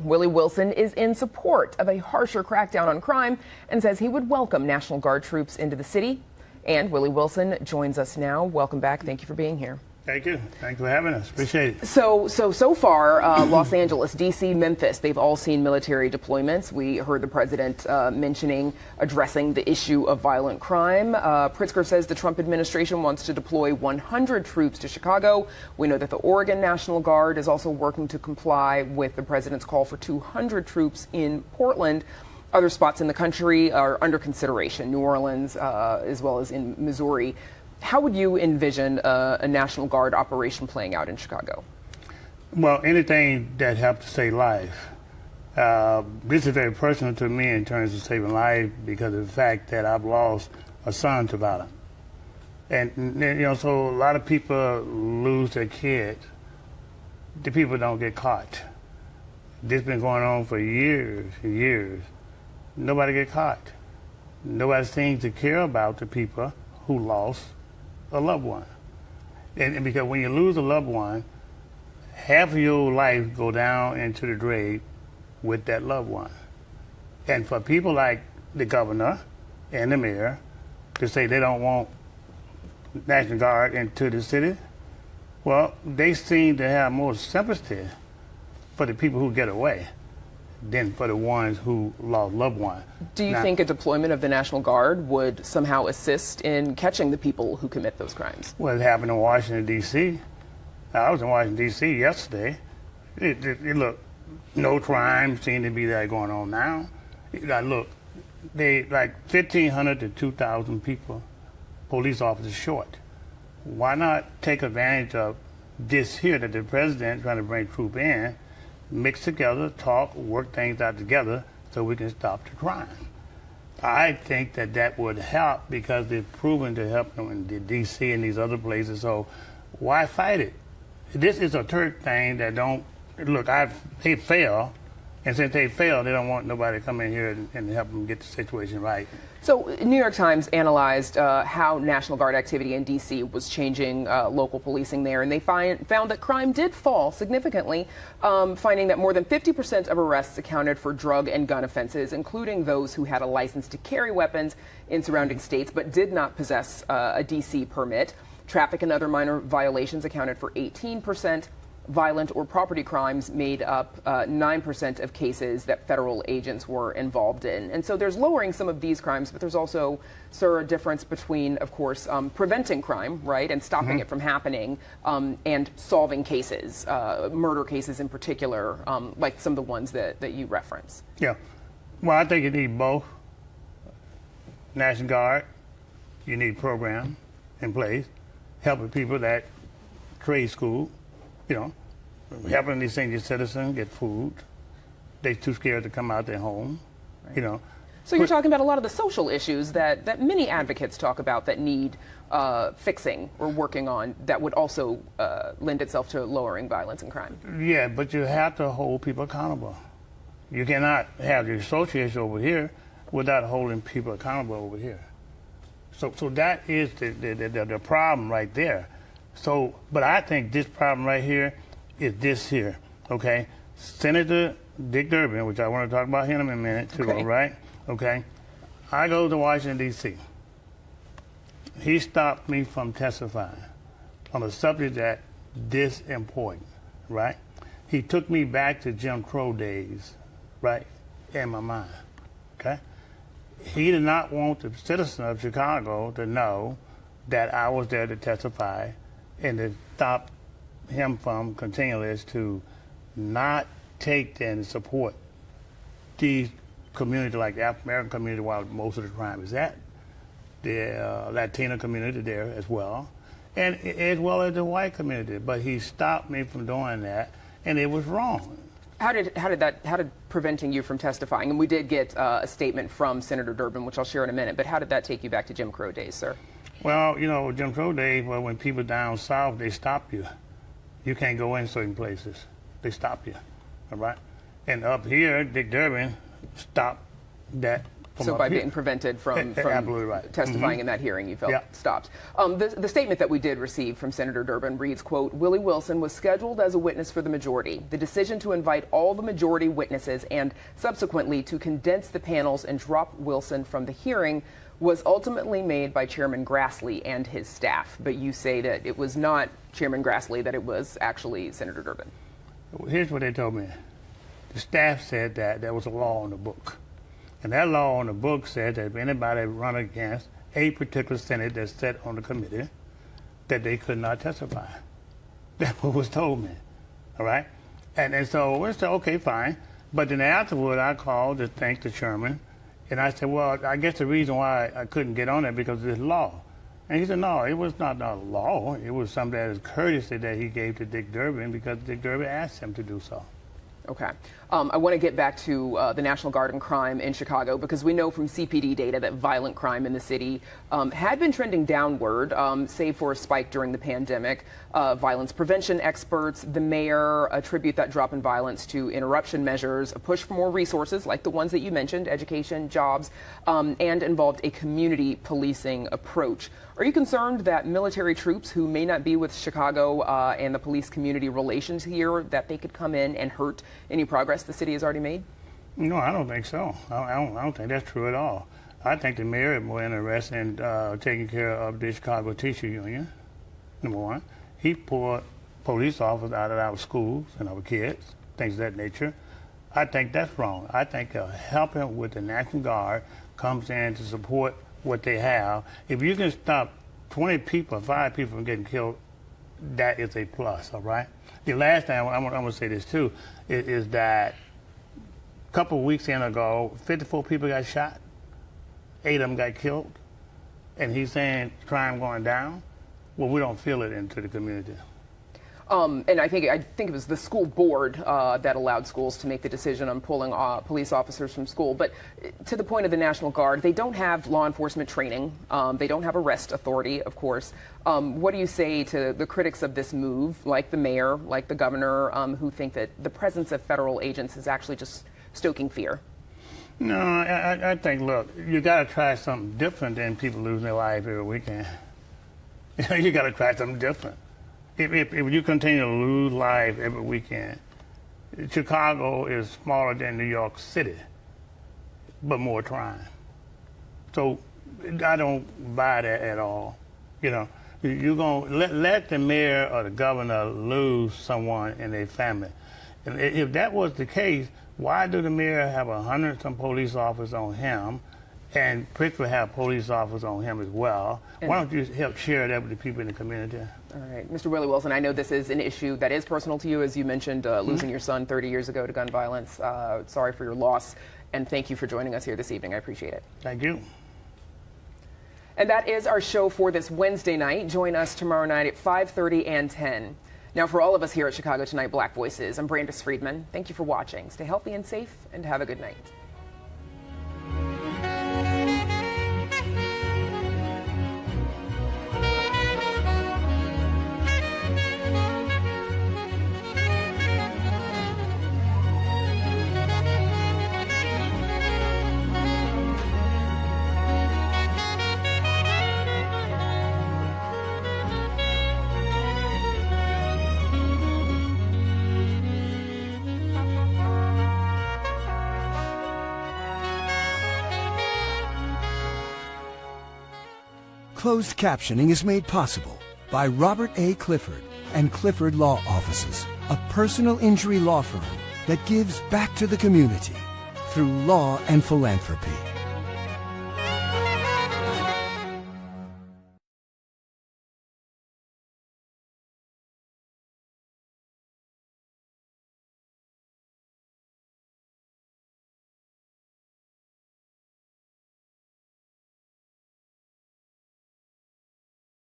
Willie Wilson is in support of a harsher crackdown on crime and says he would welcome National Guard troops into the city. And Willie Wilson joins us now. Welcome back. Thank you for being here. Thank you. Thanks for having us. Appreciate it. So far, Los Angeles, D.C., Memphis, they've all seen military deployments. We heard the president mentioning addressing the issue of violent crime. Pritzker says the Trump administration wants to deploy 100 troops to Chicago. We know that the Oregon National Guard is also working to comply with the president's call for 200 troops in Portland. Other spots in the country are under consideration, New Orleans, as well as in Missouri. How would you envision a National Guard operation playing out in Chicago? Well, anything that helps to save life. This is very personal to me in terms of saving life because of the fact that I've lost a son to violence. And, so a lot of people lose their kids. The people don't get caught. This has been going on for years and years. Nobody get caught. Nobody seems to care about the people who lost a loved one. And because when you lose a loved one, half of your life go down into the grave with that loved one. And for people like the governor and the mayor to say they don't want National Guard into the city, well, they seem to have more sympathy for the people who get away than for the ones who lost loved ones. Do you think a deployment of the National Guard would somehow assist in catching the people who commit those crimes? Well, it happened in Washington, D.C. I was in Washington, D.C. yesterday. Look, no crime seemed to be that going on now. Look, they like 1,500 to 2,000 people, police officers short. Why not take advantage of this here that the president trying to bring troops in, mix together, talk, work things out together so we can stop the crime. I think that would help because they've proven to help them in the D.C. and these other places, so why fight it? This is a third thing that don't, look, they fail, and since they fail, they don't want nobody to come in here and help them get the situation right. So New York Times analyzed how National Guard activity in D.C. was changing local policing there, and they found that crime did fall significantly, finding that more than 50% of arrests accounted for drug and gun offenses, including those who had a license to carry weapons in surrounding states but did not possess a D.C. permit. Traffic and other minor violations accounted for 18%. Violent or property crimes made up 9% of cases that federal agents were involved in. And so there's lowering some of these crimes, but there's also, sir, a difference between, of course, preventing crime, right, and stopping it from happening, and solving cases, murder cases in particular, like some of the ones that you reference. Yeah. Well, I think you need both. National Guard, you need program in place, helping people that trade school, helping these senior citizens get food. They're too scared to come out their home, right. So you're talking about a lot of the social issues that many advocates talk about that need fixing or working on that would also lend itself to lowering violence and crime. Yeah, but you have to hold people accountable. You cannot have the association over here without holding people accountable over here. So that is the problem right there. So, but I think this problem right here is this here, okay? Senator Dick Durbin, which I want to talk about him in a minute too, okay. All right? Okay? I go to Washington, D.C. He stopped me from testifying on a subject that this important, right? He took me back to Jim Crow days, right, in my mind, okay? He did not want the citizens of Chicago to know that I was there to testify and to stop him from continuing to not take and support these communities like the African American community, while most of the crime is at the Latino community there as well, and as well as the white community. But he stopped me from doing that, and it was wrong. How did preventing you from testifying, and we did get a statement from Senator Durbin, which I'll share in a minute, but how did that take you back to Jim Crow days, sir? Well, Jim Crow days, well, when people down south, they stop you. You can't go in certain places. They stop you, all right? And up here, Dick Durbin stopped that So by being prevented from absolutely right. testifying in that hearing, you felt Yeah. stopped. The statement that we did receive from Senator Durbin reads, quote, Willie Wilson was scheduled as a witness for the majority. The decision to invite all the majority witnesses and subsequently to condense the panels and drop Wilson from the hearing was ultimately made by Chairman Grassley and his staff. But you say that it was not Chairman Grassley, that it was actually Senator Durbin. Here's what they told me. The staff said that there was a law on the book. And that law on the book said that if anybody run against a particular Senate that's set on the committee, that they could not testify. That's what was told me. All right? And so we said, okay, fine. But then afterward, I called to thank the chairman. And I said, well, I guess the reason why I couldn't get on it because of this law. And he said, no, it was not a law. It was something that is courtesy that he gave to Dick Durbin because Dick Durbin asked him to do so. Okay. I want to get back to the National Guard and crime in Chicago because we know from CPD data that violent crime in the city had been trending downward, save for a spike during the pandemic. Violence prevention experts, the mayor attribute that drop in violence to interruption measures, a push for more resources like the ones that you mentioned, education, jobs, and involved a community policing approach. Are you concerned that military troops who may not be with Chicago and the police community relations here, that they could come in and hurt any progress the city has already made? No, I don't think so. I don't think that's true at all. I think the mayor is more interested in taking care of the Chicago Teacher Union, number one. He pulled police officers out of our schools and our kids, things of that nature. I think that's wrong. I think helping with the National Guard comes in to support what they have. If you can stop 20 people, 5 people from getting killed, that is a plus, all right? The last thing, I'm going to say this too, is that a couple of weeks ago, 54 people got shot, 8 of them got killed, and he's saying crime going down. Well, we don't feel it into the community. And I think it was the school board that allowed schools to make the decision on pulling police officers from school. But to the point of the National Guard, they don't have law enforcement training. They don't have arrest authority, of course. What do you say to the critics of this move, like the mayor, like the governor, who think that the presence of federal agents is actually just stoking fear? No, I think, look, you got to try something different than people losing their life every weekend. You got to try something different. If you continue to lose life every weekend, Chicago is smaller than New York City, but more crime. So I don't buy that at all. You know, you're going to let the mayor or the governor lose someone in their family. And if that was the case, why do the mayor have 100-some police officers on him and Pittsburgh have police officers on him as well? Why don't you help share that with the people in the community? All right. Mr. Willie Wilson, I know this is an issue that is personal to you, as you mentioned, losing your son 30 years ago to gun violence. Sorry for your loss, and thank you for joining us here this evening. I appreciate it. Thank you. And that is our show for this Wednesday night. Join us tomorrow night at 5:30 and 10. Now, for all of us here at Chicago Tonight Black Voices, I'm Brandis Friedman. Thank you for watching. Stay healthy and safe, and have a good night. Closed captioning is made possible by Robert A. Clifford and Clifford Law Offices, a personal injury law firm that gives back to the community through law and philanthropy.